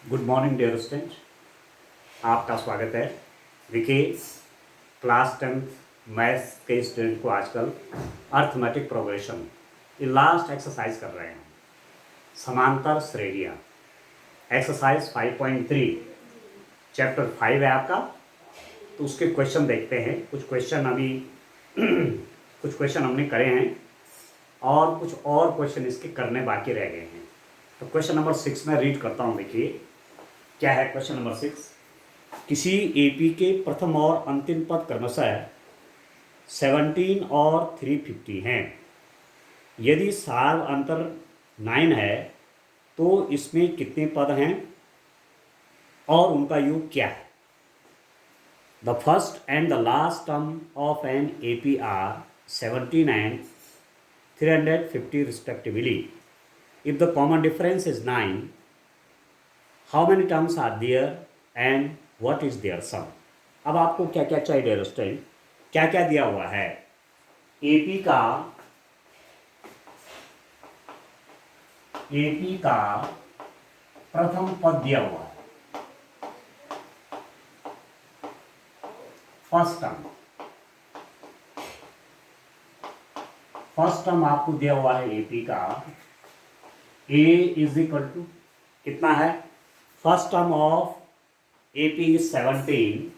Good morning dear student, आपका स्वागत है। देखिए, क्लास 10th मैथ्स के स्टूडेंट को आजकल अर्थमेटिक प्रोग्रेशन ये लास्ट एक्सरसाइज कर रहे हैं, समांतर श्रेणियाँ। एक्सरसाइज 5.3 चैप्टर 5 है आपका। तो उसके क्वेश्चन देखते हैं। कुछ क्वेश्चन अभी कुछ क्वेश्चन हमने करे हैं और कुछ और क्वेश्चन इसके करने बाकी रह गए हैं। तो क्वेश्चन नंबर 6 में रीड करता हूँ। देखिए क्या है क्वेश्चन नंबर 6। किसी एपी के प्रथम और अंतिम पद क्रमशः 17 और 350 हैं। यदि सार अंतर 9 है तो इसमें कितने पद हैं और उनका योग क्या है। The first and the last term of an AP are 17 and 350 respectively. If the common difference is 9, how many terms are there and what is their sum? अब आपको क्या क्या चाहिए डियर स्टूडेंट, क्या क्या दिया हुआ है। एपी का प्रथम पद दिया हुआ है, फर्स्ट टर्म आपको दिया हुआ है एपी का। ए इज इक्वल टू कितना है, first term of AP is 17,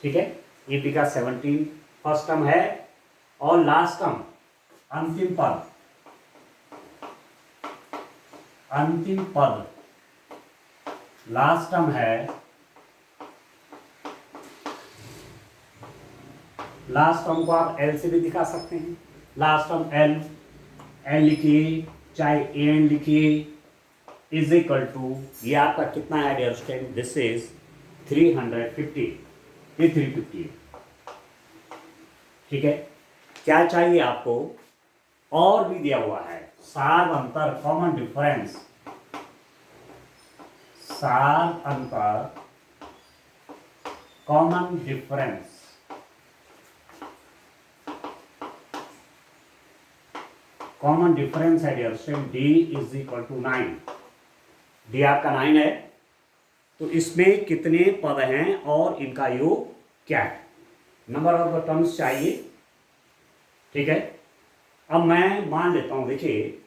ठीक है। एपी का 17 फर्स्ट टर्म है और लास्ट टर्म अंतिम पद लास्ट टर्म है। लास्ट टर्म को आप एल से भी दिखा सकते हैं। लास्ट टर्म एल लिखिए, चाहे ए एन लिखिए, इज इक्वल टू ये आपका कितना है डियर स्टूडेंट, दिस इज 350, ये 350 ठीक है। क्या चाहिए आपको, और भी दिया हुआ है सार अंतर कॉमन डिफरेंस, सार अंतर कॉमन डिफरेंस है dear student, D is equal to 9। D आपका 9 है, तो इसमें कितने पद हैं और इनका योग क्या है। नंबर ऑफ द टर्म्स चाहिए, ठीक है। अब मैं मान लेता हूं, देखिए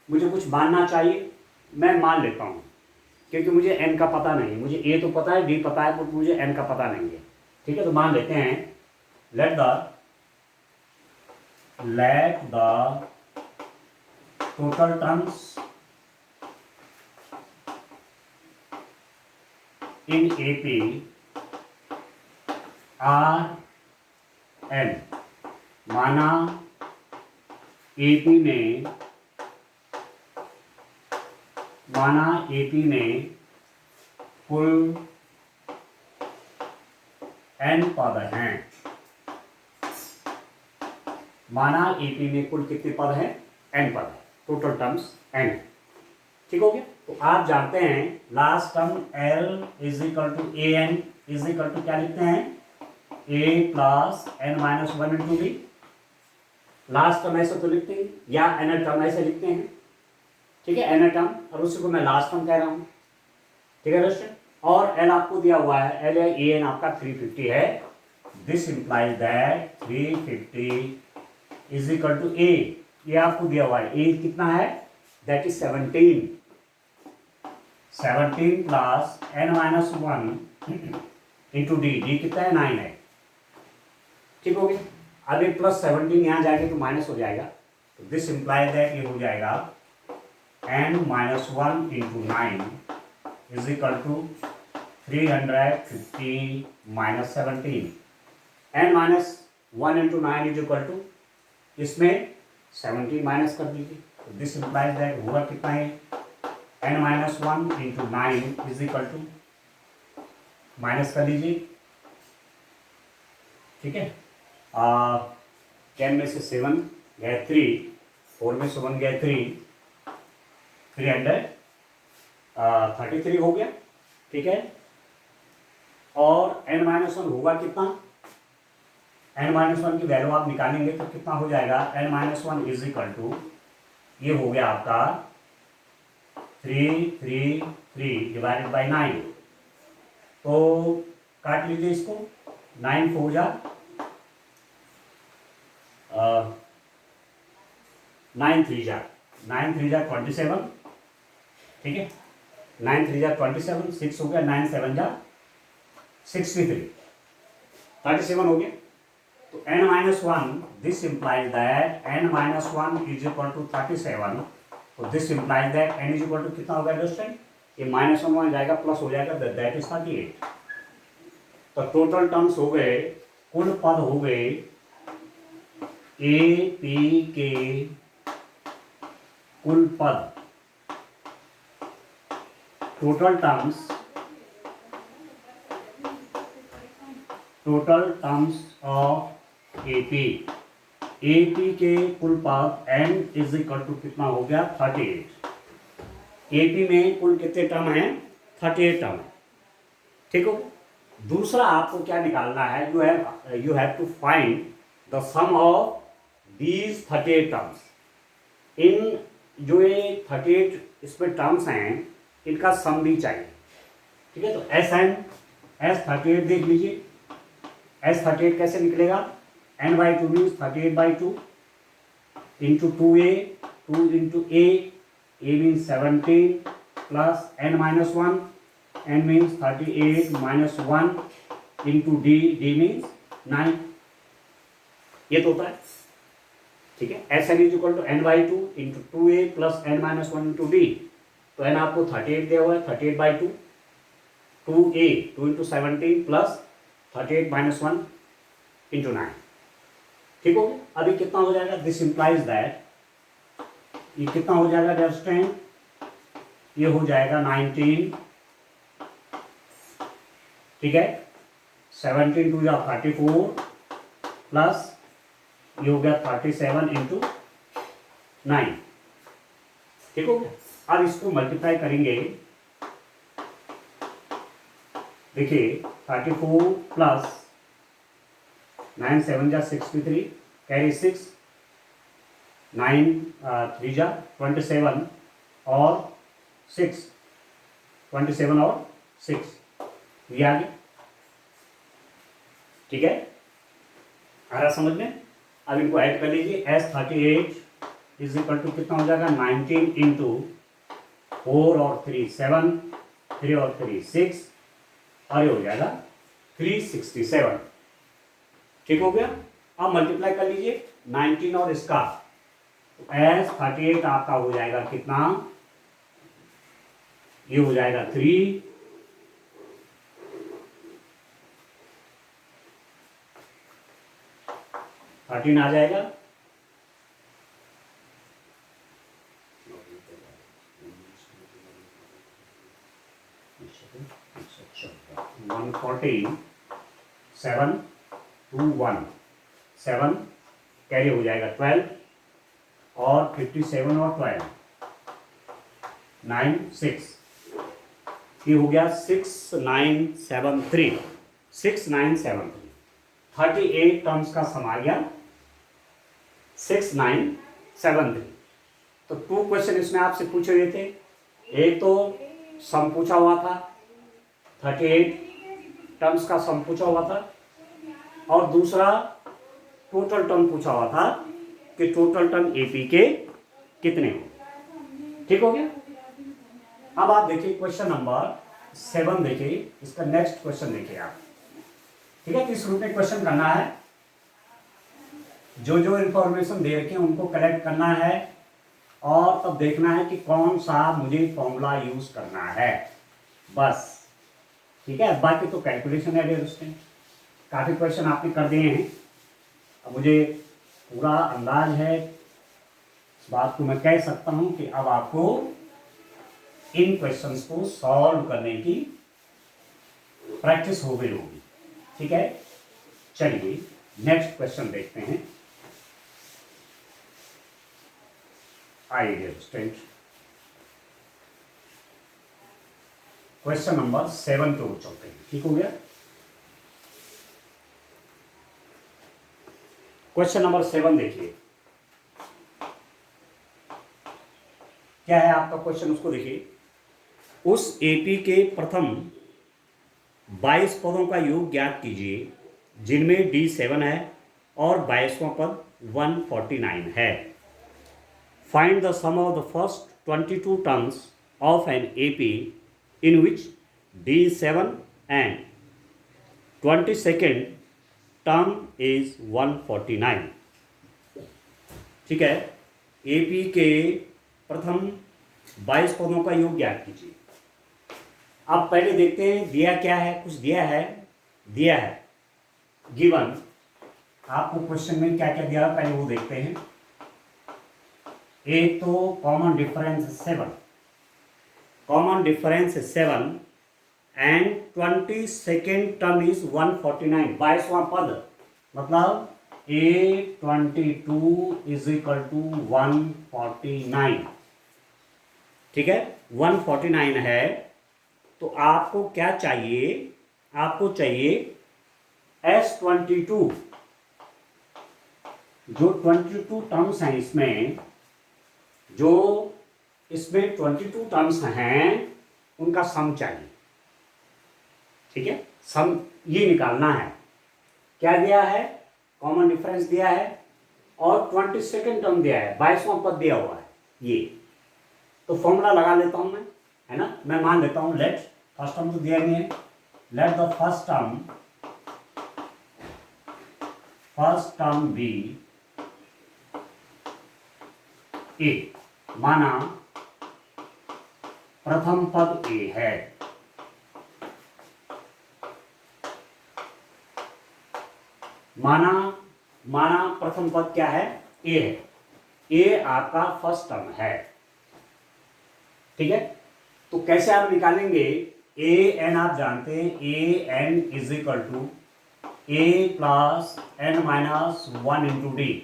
मुझे कुछ मानना चाहिए, मैं मान लेता हूं क्योंकि मुझे एन का पता नहीं है। मुझे ए तो पता है, डी पता है, बट मुझे एन का पता नहीं है, ठीक है। तो मान लेते हैं, let the total terms in AP are N. माना एपी में कुल एन पद हैं। माना एपी में कुल कितने पद हैं, एन पद है, टोटल टर्म्स एन, ठीक हो गया। तो आप जानते हैं last term L is equal to A N is equal to क्या लिखते हैं, A plus N minus 1 into B. Last term ऐसे तो लिखते हैं, या एन टर्म ऐसे लिखते हैं, ठीक है, एन टर्म, और उसी को मैं लास्ट टर्म कह रहा हूं, ठीक है दोस्तों। और एल आपको दिया हुआ है, एल या ए एन आपका 350 है। This implies that 350 is equal to A, ये आपको दिया हुआ है, ए कितना है, that is 17 plus N minus 1 into D, D कितना है, 9 है, ठीक हो गया। अब एक प्लस 17 यहां जाएगा तो माइनस हो जाएगा, तो दिस इंप्लाइज दैट ये हो जाएगा n minus 1 into 9 is equal to 350 minus 17। n minus 1 into 9 is equal to, इसमें 17 माइनस कर दीजिए, तो दिस इंप्लाइज दैट होगा कितना है, n minus 1 into 9 is equal to, minus कर लीजिए, ठीक है। 10 में से 7 गए 3, 4 में से 1 गए 3, 333 हो गया, ठीक है। और n माइनस 1 होगा कितना, n माइनस 1 की वैल्यू आप निकालेंगे तो कितना हो जाएगा, n minus 1 is equal to, ये हो गया आपका 333 डिवाइडेड बाई 9, तो काट लीजिए इसको। 9 4 जा 9 3 जा 27, ठीक है। 9 3 जा 27, 6 हो गया, 9 7 जा 63, 37 हो गया। तो n-1, this implies that n-1 is equal to 37। तो this implies that n is equal to कितना होगा दोस्तों, ये -1 वहाँ जाएगा, प्लस हो जाएगा, दैट इज 38। तो टोटल टर्म्स हो गए, कुल पद हो गए ए पी के कुल पद, टोटल टर्म्स ऑफ एपी के कुल पद n इज इक्वल टू कितना हो गया 38। एपी में कुल कितने टर्म हैं, 38 टर्म है, ठीक हो। दूसरा आपको क्या निकालना है, you have to find the sum of these 38 terms. इन जो ये 38 इसमें टर्म्स हैं, इनका सम भी चाहिए, ठीक है। तो S38 देख लीजिए, S38 कैसे निकलेगा, n/2 means 38/2 into 2a, 2 into a means 17 plus n-1, n means 38 minus 1 into d means 9, ये तो होता है, ठीक है। Sn is equal to n/2 into 2a plus n-1 into d। तो n आपको 38 दिया हुआ है, 38/2, 2a 2 into 17 plus 38 minus 1 into 9, ठीक हो गया। अभी कितना हो जाएगा, दिस इंप्लाइज दैट, ये कितना हो जाएगा अंडरस्टैंड, ये हो जाएगा 19, ठीक है। 17 टू या 34 प्लस ये हो गया 37 इंटू 9, ठीक हो गया। अब इसको मल्टीप्लाई करेंगे, देखिए 34 प्लस 9 7 जा 63, कैरी 6, 9 3 जा 27 और 6, 27 और 6 ये आ गया, ठीक है। आ रहा समझ में। अब इनको ऐड कर लीजिए, S38 इज इक्वल टू कितना हो जाएगा 19 इंटू 4 और 3 7, 3 और 3 6, और ये हो जाएगा 367, ठीक हो गया। अब मल्टीप्लाई कर लीजिए 19 और इसका, तो S38 आपका हो जाएगा कितना, ये हो जाएगा 3, 13 आ जाएगा, वन 14 7 2 1 7 कैरी हो जाएगा 12 और 57 और 12 9 6, ये हो गया 6973, 6973, 38 टर्म्स का सम आ गया 6973। तो 2 क्वेश्चन इसमें आपसे पूछे हुए थे, एक तो सम पूछा हुआ था, 38 टर्म्स का सम पूछा हुआ था, और दूसरा टोटल टर्म पूछा हुआ था कि टोटल टर्म एपी के कितने हो, ठीक हो गया। अब आप देखिए क्वेश्चन नंबर 7 देखिए, इसका नेक्स्ट क्वेश्चन देखिए आप, ठीक है। किस रूप में क्वेश्चन करना है, जो इंफॉर्मेशन दे रखे हैं उनको कलेक्ट करना है, और तब देखना है कि कौन सा मुझे फॉर्मूला यूज करना है, बस, ठीक है। बाकी तो कैलकुलेशन है उसमें, काफ़ी क्वेश्चन आपने कर दिए हैं। अब मुझे पूरा अंदाज है, इस बात को मैं कह सकता हूं कि अब आपको इन क्वेश्चंस को सॉल्व करने की प्रैक्टिस हो गई होगी, ठीक है। चलिए नेक्स्ट क्वेश्चन देखते हैं। आइए स्टूडेंट, क्वेश्चन नंबर 7 पे चलते हैं, ठीक हो गया। क्वेश्चन नंबर 7 देखिए, क्या है आपका क्वेश्चन, उसको देखिए। उस एपी के प्रथम 22 पदों का योग ज्ञात कीजिए जिनमें D7 है और 22वां पद 149 है। Find the sum of the first 22 terms of an AP in which D7 and 22nd term is 149। ठीक है, एपी के प्रथम 22 पदों का योग ज्ञात कीजिए। अब पहले देखते हैं दिया क्या है, कुछ दिया है गिवन। आपको क्वेश्चन में क्या क्या दिया है पहले वो देखते हैं। एक तो common difference 7 and 22nd term is 149, 22वां पद, मतलब A22 इज इक्वल टू 149। ठीक है, 149 है। तो आपको क्या चाहिए, आपको चाहिए S22, जो 22 टर्म्स हैं इसमें, जो इसमें 22 टर्म्स हैं उनका सम चाहिए। ठीक है, सम ये निकालना है। क्या दिया है, कॉमन डिफरेंस दिया है और 22nd टर्म दिया है, 22वां पद दिया हुआ है ये। तो फॉर्मूला लगा लेता हूं मैं, है ना। मैं मान लेता हूं लेट, फर्स्ट टर्म तो दिया नहीं है, let the first term be A. माना प्रथम पद ए है, माना प्रथम पद क्या है, ए है। ए आपका फर्स्ट टर्म है। ठीक है, तो कैसे आप निकालेंगे, ए एन आप जानते हैं, A N is equal to A plus N minus 1 into D.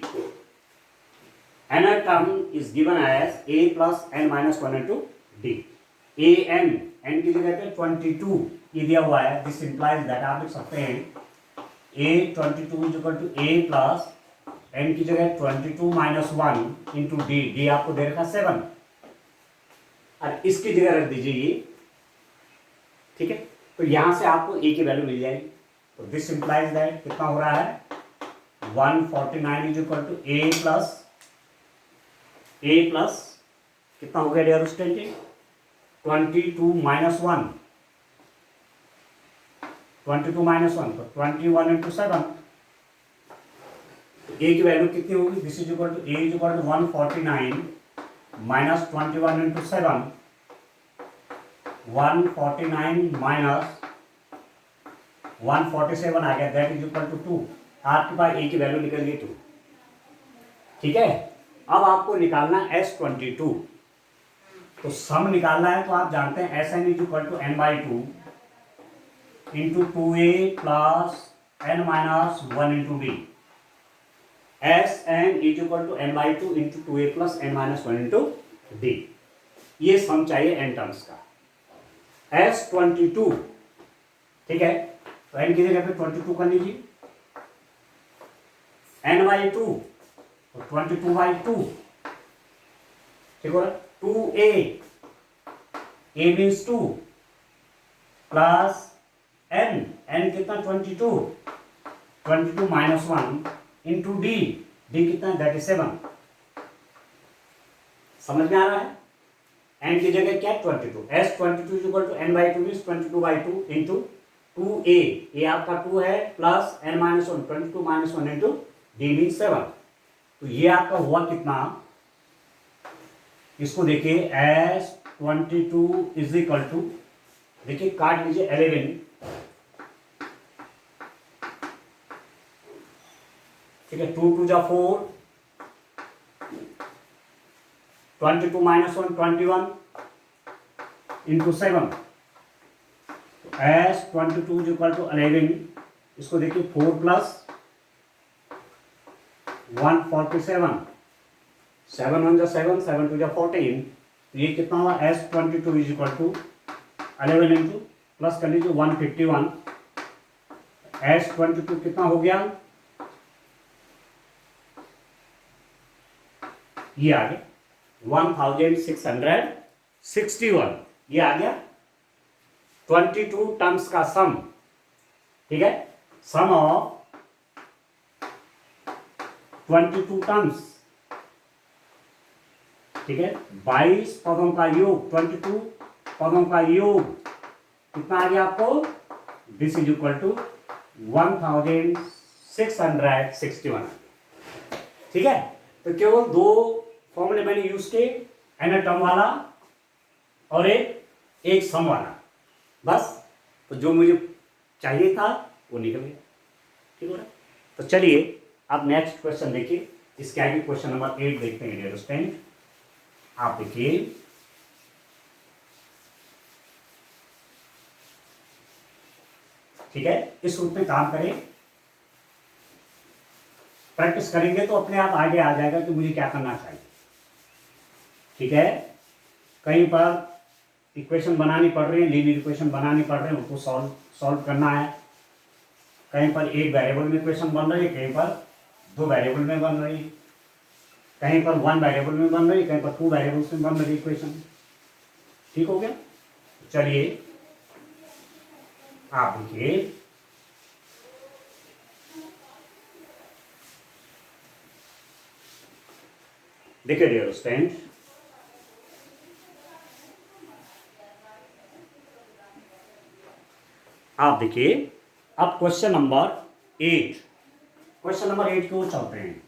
Another term is given as a plus n minus 1 into d. A n की जगह पे 22 ये दिया हुआ है। दिस इंप्लाइज दैट, आप लिख सकते हैं A22 is equal to a plus n की जगह 22 माइनस 1 इंटू डी। डी आपको दे रखा 7 और इसकी जगह रख दीजिए ये। ठीक है, तो यहां से आपको a की वैल्यू मिल जाएगी। तो दिस इंप्लाइज दैट कितना हो रहा है, 149 is equal to a plus कितना हो गया डियर स्टूडेंट, 22 माइनस 1, 22 माइनस 1 तो 21 इंटू 7। ए की वैल्यू कितनी होगी, this is equal to A is equal to 149 minus 21 into 7, 149 minus 147 आ गया, दैट इज इक्वल टू 2। आपके पास ए की वैल्यू निकल गई 2। ठीक है, अब आपको निकालना है S22। तो सम निकालना है तो आप जानते हैं Sn is equal to n by 2 into 2a plus n minus 1 into D. Sn is equal to n by 2 into 2a plus n minus 1 into D. ये सम चाहिए n टर्म्स का। S22, ठीक है, तो n की जगह पे 22 कर लीजिए, n बाई 2 22 बाई 2, ठीक हो रहा, 2a, a means 2 plus n कितना 22 माइनस 1 इंटू डी कितना दैट इज 7। समझ में आ रहा है, n की जगह क्या 22, S22 is equal to n by 2 means 22 by 2 into 2a, a आपका 2 है plus n minus 1, 22 minus 1 into D means 7। तो ये आपका हुआ कितना, इसको देखिए S22 इज इक्वल टू, देखिए काट लीजिए 11, ठीक है, 2 2 जा 4, 22 minus 1 21 into 7, S22 is equal to 11। इसको देखिए 4 प्लस 147, 7 1 जा 7, 7 2 जा 14, तो ये कितना हुआ S22 is equal to 11 into plus कर लीजिए 151, S22 कितना हो गया, ये आ गया 1661 ये आ गया 22 टर्म्स का सम, ठीक है, सम ऑफ 22 टर्म्स, ठीक है, 22 पदों का योग, 22 पदों का योग कितना आ गया आपको, दिस इज इक्वल टू 1661, ठीक है। तो केवल दो फॉर्मूले मैंने यूज किए, एन टर्म वाला और एक सम वाला, बस। तो जो मुझे चाहिए था वो निकल गया, ठीक हो रहा है। तो चलिए अब नेक्स्ट क्वेश्चन देखिए, इसके आगे क्वेश्चन नंबर 8 देखते हैं डियर स्टूडेंट। आप देखिए, ठीक है, इस रूप में काम करें, प्रैक्टिस करेंगे तो अपने आप आगे आ जाएगा कि मुझे क्या करना चाहिए, ठीक है। कहीं पर इक्वेशन बनानी पड़ रही है, लीनियर इक्वेशन बनानी पड़ रही है, उनको सॉल्व करना है। कहीं पर एक वेरिएबल में इक्वेशन बन रही है, कहीं पर दो वेरिएबल में बन रही है, कहीं पर वन वेरिएबल में बन रही है, कहीं पर टू वेरिएबल्स में बन रही है इक्वेशन, ठीक हो गया। चलिए आप देखिए, देखिए डियर स्टूडेंट, आप देखिए अब क्वेश्चन नंबर 8, क्वेश्चन नंबर 8 की ओर चलते हैं।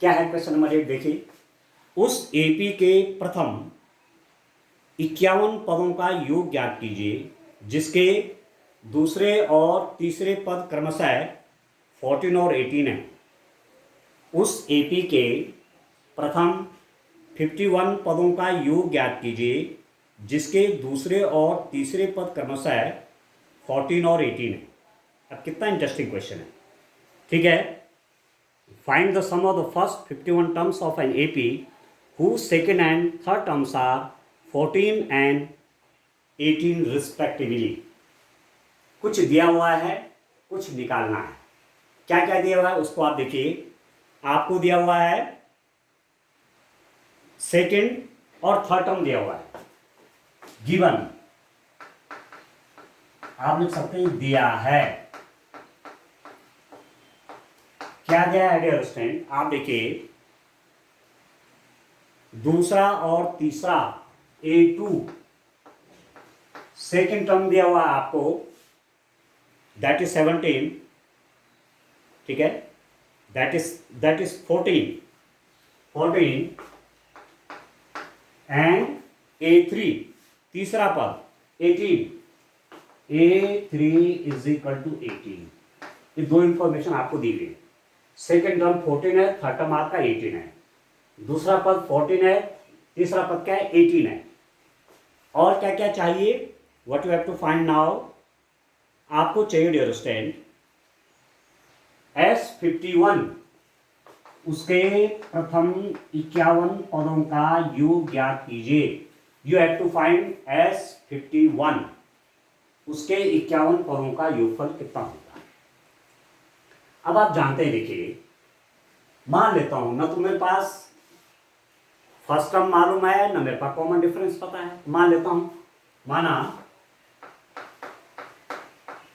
क्या है क्वेश्चन नंबर 8, देखिए, उस एपी के प्रथम 51 पदों का योग ज्ञात कीजिए जिसके दूसरे और तीसरे पद क्रमशः 14 और 18 है। उस एपी के प्रथम 51 पदों का योग ज्ञात कीजिए जिसके दूसरे और तीसरे पद क्रमशः 14 और 18 है। अब कितना इंटरेस्टिंग क्वेश्चन है, ठीक है। Find the sum of the first 51 terms of an AP whose second and third terms are 14 and 18 respectively। कुछ दिया हुआ है, कुछ निकालना है। क्या क्या दिया हुआ है उसको आप देखिए। आपको दिया हुआ है सेकेंड और थर्ड टर्म दिया हुआ है, गिवन, आप लिख सकते हैं दिया है। क्या दिया है डियर स्टूडेंट, आप देखिए, दूसरा और तीसरा A2, सेकेंड टर्म दिया हुआ है आपको, दैट इज 17, ठीक है, दैट इज 14 एंड A3 तीसरा पद 18, A3 इज इक्वल टू 18। ये दो इंफॉर्मेशन आपको दी गई। सेकेंड टर्म 14 है, थर्ड टर्म आपका 18 है, दूसरा पद 14 है, तीसरा पद क्या है 18 है। और क्या क्या चाहिए, what you have to find now, आपको चाहिए डियर स्टूडेंट S51 उसके प्रथम 51 पदों का योग ज्ञात कीजिए। You have to find S51 उसके 51 पदों का योगफल कितना होता है। अब आप जानते हैं, देखिए, मान लेता हूं ना तो मेरे पास फर्स्ट टर्म मालूम है, ना मेरे पास कॉमन डिफरेंस पता है। मान लेता हूं, माना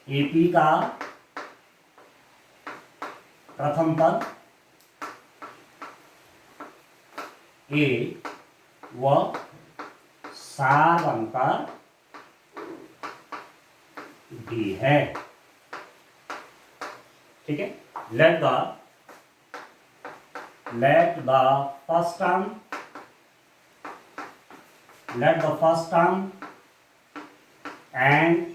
एपी का प्रथम पद ए व सार बनकर डी है, ठीक है। Let the first term and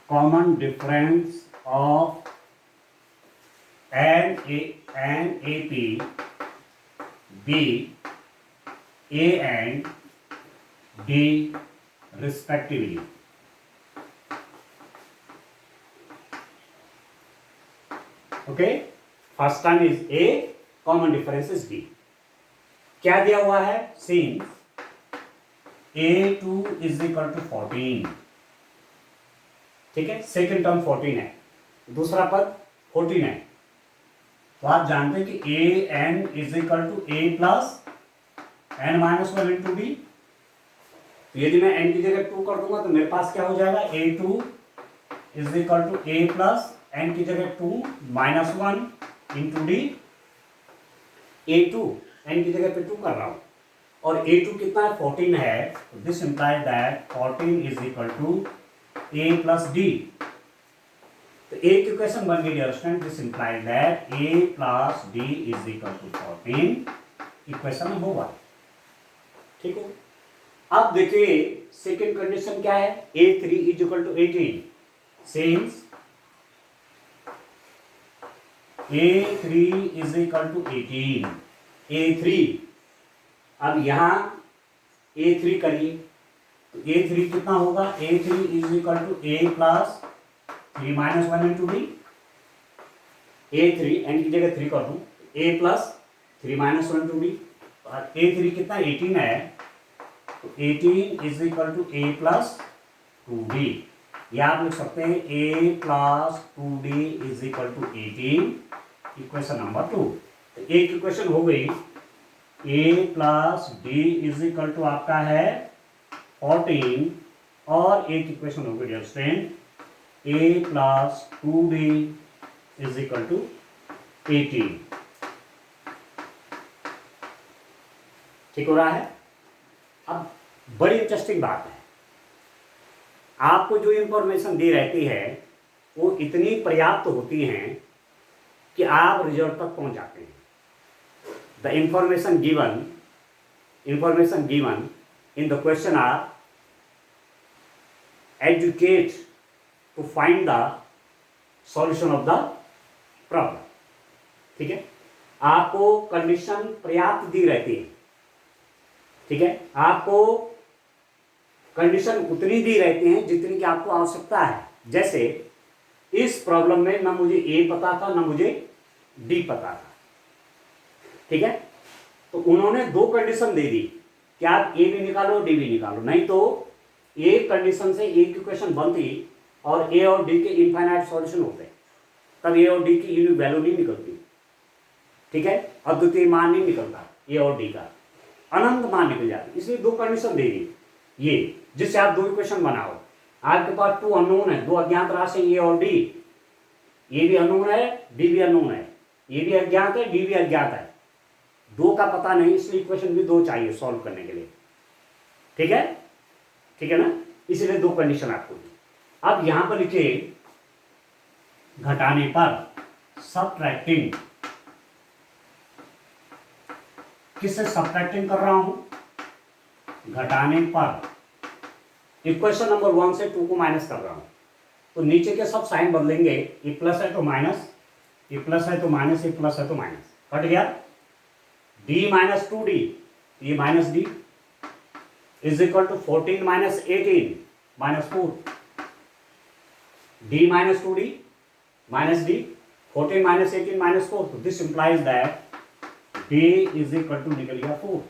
common difference of an AP be A and D respectively। Okay, first term is A, common difference is D। क्या दिया हुआ है, since A2 is equal to 14, ठीक है, सेकेंड टर्म 14 है, दूसरा पद 14 है। तो आप जानते हैं कि A N is equal to A plus N minus one into D. तो यदि मैं एन की जगह 2 कर दूंगा तो मेरे पास क्या हो जाएगा, A two is equal to A plus N की जगह 2 minus one into D. A two N की जगह पे 2 कर रहा हूं और ए टू कितना है, 14 है। तो this implies that 14 is equal to A plus D. तो एक इक्वेशन बन गई dear student, this implies that A plus D is equal to 14 equation होगा। ठीक है। अब देखिए सेकेंड कंडीशन क्या है, A3 is equal to 18 since A3 is equal to 18। A3 अब यहां A3 करिए तो A3 कितना होगा, A3 is equal to A plus 3 minus one into D. A3 N की जगह 3 कर दूं, A plus 3 minus one into D. A3 कितना 18 है, तो 18 is equal to A plus 2D। या आप लिख सकते हैं A plus 2D is equal to 18, equation number 2। तो एक इक्वेशन हो गई, A plus D is equal to आपका है 14 और एक इक्वेशन हो गई dear student A plus 2D is equal to 18। ठीक हो रहा है। अब बड़ी इंटरेस्टिंग बात है, आपको जो इंफॉर्मेशन दी रहती है वो इतनी पर्याप्त होती हैं कि आप रिजल्ट तक पहुंच जाते हैं। The information given in the question are adequate to find the solution of the problem. ठीक है, आपको कंडीशन पर्याप्त दी रहती है। ठीक है, आपको कंडीशन उतनी दी रहती हैं जितनी की आपको आवश्यकता है। जैसे इस प्रॉब्लम में ना मुझे ए पता था ना मुझे डी पता था। ठीक है, तो उन्होंने दो कंडीशन दे दी कि आप ए भी निकालो डी भी निकालो, नहीं तो एक कंडीशन से एक इक्वेशन बनती और ए और डी के इनफाइनाइट सॉल्यूशन होते, तब ए और डी की यूनिक वैल्यू नहीं निकलती। ठीक है, अद्वितीय मान नहीं निकलता, ए और डी का अनंत मान निकल जाती। इसलिए दो कंडीशन दे दी ये, जिससे आप दो इक्वेशन बनाओ। आपके पास 2 अननोन है, 2 अज्ञात राशि ए और डी। ए भी अननोन है, डी भी अननोन है, ए भी अज्ञात है, डी भी अज्ञात है। 2 का पता नहीं, इसलिए इक्वेशन भी 2 चाहिए सॉल्व करने के लिए। ठीक है, ठीक है ना, इसलिए 2 कंडीशन आपको दी। अब यहां पर लिखिए घटाने पर सबट्रैक्टिंग, किससे सबट्रैक्टिंग कर रहा हूं, घटाने पर इक्वेशन नंबर 1 से 2 को माइनस कर रहा हूं। तो नीचे के सब साइन बदलेंगे, ये प्लस है तो माइनस, ये प्लस है तो माइनस, ये प्लस है तो माइनस, कट गया। d माइनस 2d, ये minus D is equal to 14 minus 18 minus 4। d minus 2d minus d, 14 minus 18 minus 4। तो this implies that d is equal to निकल गया 4।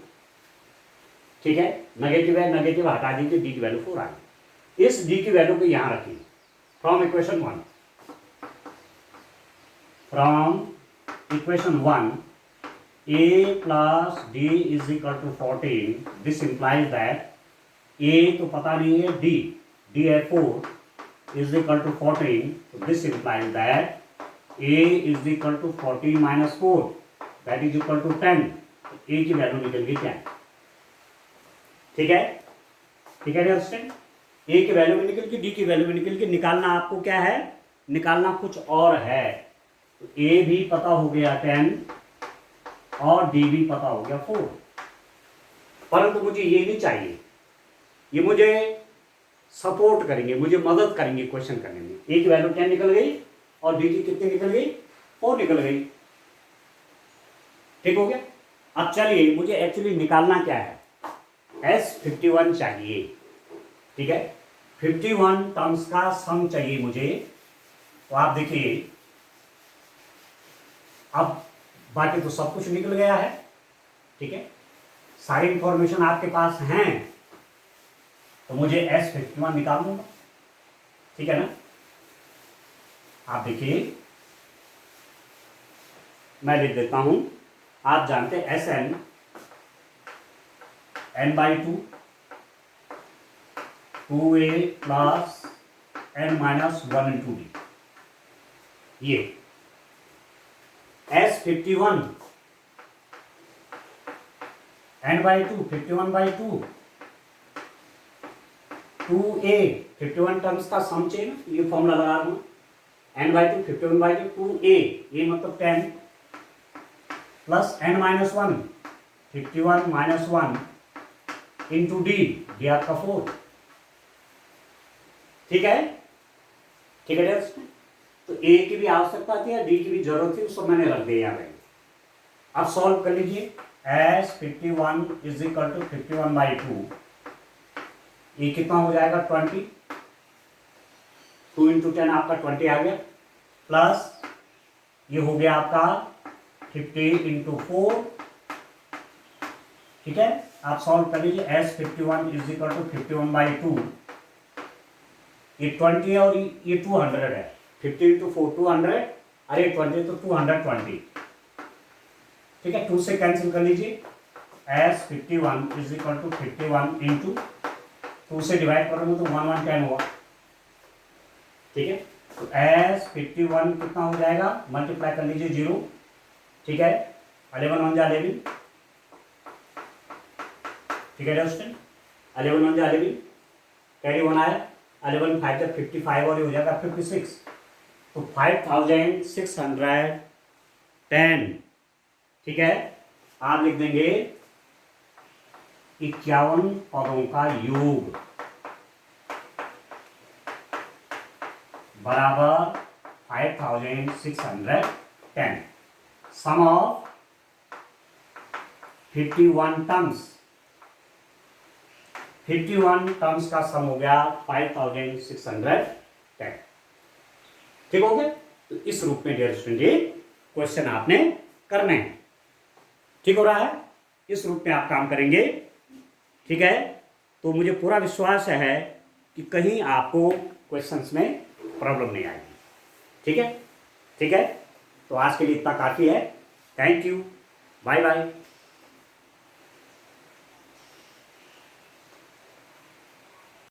ठीक है, नेगेटिव है, नेगेटिव हटा दीजिए, डी की वैल्यू 4 आ गई। इस डी की वैल्यू को यहां रखिए from equation 1। From equation 1 a plus D is equal to 14, this implies that a तो पता नहीं है, डी है 4 इज इक्वल टू 14। तो this implies that a is equal to 14 minus 4 that is equal to 10। a की value निकल गई 10। ठीक है, ठीक है स्टूडेंट, ए की वैल्यू भी निकल के, डी की वैल्यू भी निकल के। निकालना आपको क्या है, निकालना कुछ और है। तो ए भी पता हो गया 10 और डी भी पता हो गया 4, परंतु मुझे ये नहीं चाहिए, ये मुझे सपोर्ट करेंगे, मुझे मदद करेंगे क्वेश्चन करने में। ए की वैल्यू 10 निकल गई और डी की कितनी निकल गई, 4 निकल गई। ठीक हो गया। अब चलिए, मुझे एक्चुअली निकालना क्या है, S51 चाहिए। ठीक है, 51 टर्म्स का सम चाहिए मुझे। तो आप देखिए, अब बाकी तो सब कुछ निकल गया है। ठीक है, सारी इंफॉर्मेशन आपके पास हैं, तो मुझे S51 निकाल दूंगा। ठीक है ना। आप देखिए, मैं लिख देता हूं। आप जानते हैं S N n/2 2a plus n-1 into D. ये S51 n/2 51/2 2a 51 टर्म्स का सम चाहिए ना, ये फॉर्मूला लगा रहा हूं। n/2 51/2 2a, ये मतलब 10 प्लस n-1 51 - 1 इंटू डी आपका 4। ठीक है, ठीक है। तो ए की भी आवश्यकता थी या डी की भी जरूरत थी, उसको मैंने रख दिया यहाँ पे। अब सॉल्व कर लीजिए। S51 इज इक्वल टू 51/2, ये कितना हो जाएगा 20, 2 इंटू 10 आपका 20 आ गया, प्लस ये हो गया आपका 50 इंटू 4। ठीक है, आप सॉल्व कर लीजिए। S51 इज इक्वल टू 51/2, ये 20 है और ये 200 है। 50 इंटू 4 200, अरे 20 तो 220। ठीक है, 2 से कैंसिल कर लीजिए। S51 is equal to 51 into 2 से डिवाइड करोगे तो 1 1 10 हुआ। ठीक है, तो S51 कितना हो जाएगा, मल्टीप्लाई कर लीजिए 0। ठीक है, 11 1 जा 11। ठीक है दोस्तों, 11 1 जा 11, कैरी 1 आया, 11 5 जब 55 और ये हो जाएगा 56, तो 5610। ठीक है, आप लिख देंगे 51 पदों का योग बराबर 5610। सम ऑफ 51 टर्म्स, 51 टर्म्स का सम हो गया 5610। ठीक हो गया। तो इस रूप में डियर स्टूडेंट ये क्वेश्चन आपने करने हैं। ठीक हो रहा है, इस रूप में आप काम करेंगे। ठीक है, तो मुझे पूरा विश्वास है कि कहीं आपको क्वेश्चंस में प्रॉब्लम नहीं आएगी। ठीक है, ठीक है, तो आज के लिए इतना काफ़ी है। Thank you, bye bye.